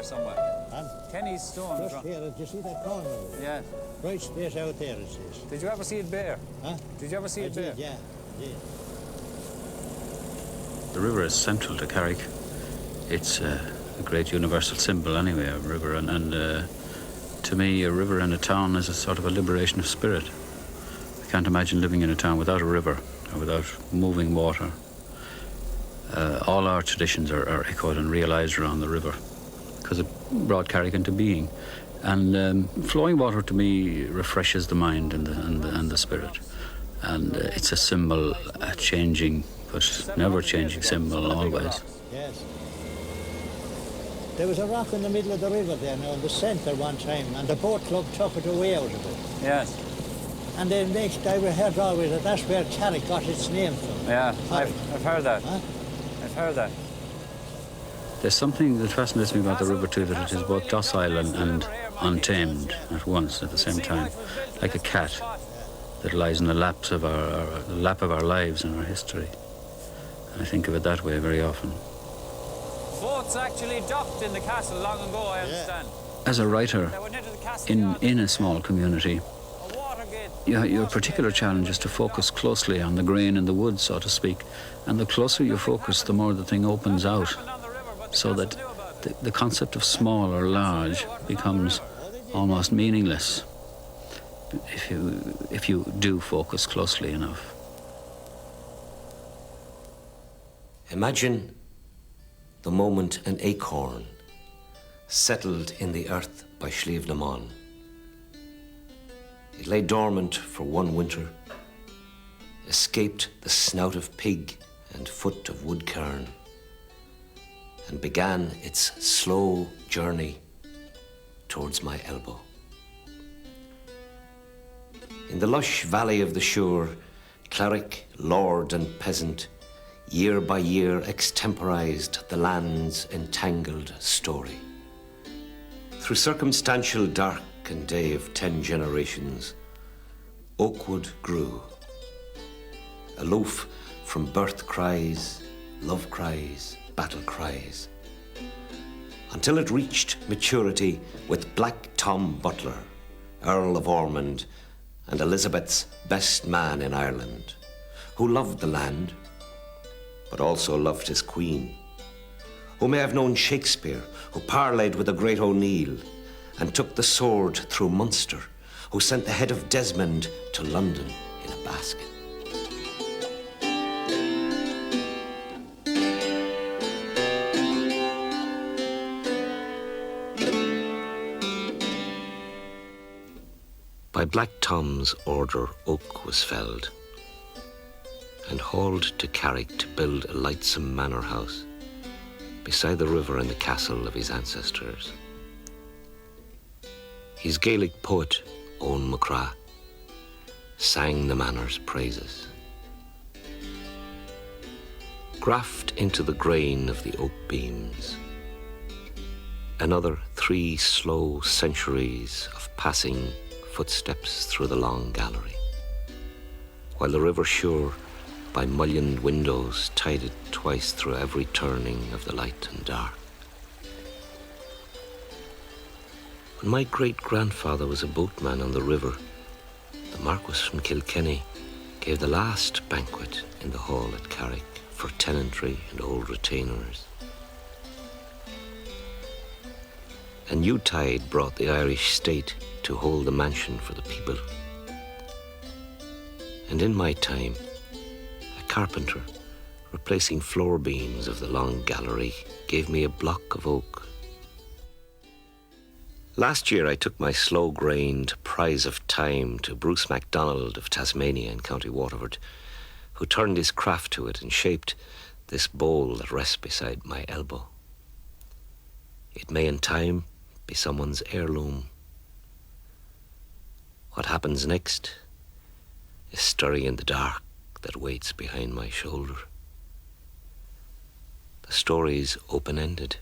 somewhere. And Kenny's stone. just here, did you see that corner? Yeah. Right space out there it is. Did you ever see it bare? Huh? Did you ever see it bare? Yeah, yeah. The river is central to Carrick. It's a great universal symbol anyway, a river, and to me a river in a town is a sort of a liberation of spirit. I can't imagine living in a town without a river or without moving water. All our traditions are echoed and realised around the river because it brought Carrick into being. And flowing water to me refreshes the mind and the spirit. And it's a symbol, a changing but never changing symbol always. Yes. There was a rock in the middle of the river there now in the centre one time, and the boat club took it away out of it. Yes. And then next I heard always that that's where Carrick got its name from. Yeah, I've heard that. Huh? I've heard that. There's something that fascinates me about the river too, that it is both docile and untamed at once, at the same time, like a cat that lies in the lap of our lives and our history. And I think of it that way very often. Boats actually docked in the castle long ago, I understand. As a writer in a small community, your particular challenge is to focus closely on the grain in the wood, so to speak. And the closer you focus, the more the thing opens out, so that the concept of small or large becomes almost meaningless if you do focus closely enough. Imagine the moment an acorn settled in the earth by Sliabh na Món. It lay dormant for one winter, escaped the snout of pig and foot of wood kern, and began its slow journey towards my elbow. In the lush valley of the Suir, cleric, lord and peasant, year by year extemporized the land's entangled story. Through circumstantial dark and day of 10 generations, oakwood grew, aloof from birth cries, love cries, battle cries, until it reached maturity with Black Tom Butler, Earl of Ormond, and Elizabeth's best man in Ireland, who loved the land, but also loved his queen, who may have known Shakespeare, who parleyed with the great O'Neill, and took the sword through Munster, who sent the head of Desmond to London in a basket. By Black Tom's order, oak was felled and hauled to Carrick to build a lightsome manor house beside the river and the castle of his ancestors. His Gaelic poet, Owen McCrath, sang the manor's praises. Grafted into the grain of the oak beams, another 3 slow centuries of passing footsteps through the long gallery, while the river Suir, by mullioned windows, tided twice through every turning of the light and dark. When my great-grandfather was a boatman on the river, the Marquis from Kilkenny gave the last banquet in the hall at Carrick for tenantry and old retainers. A new tide brought the Irish state to hold the mansion for the people. And in my time, a carpenter, replacing floor beams of the long gallery, gave me a block of oak. Last year I took my slow-grained prize of time to Bruce MacDonald of Tasmania in County Waterford, who turned his craft to it and shaped this bowl that rests beside my elbow. It may in time be someone's heirloom. What happens next is stirring in the dark that waits behind my shoulder. The story's open-ended.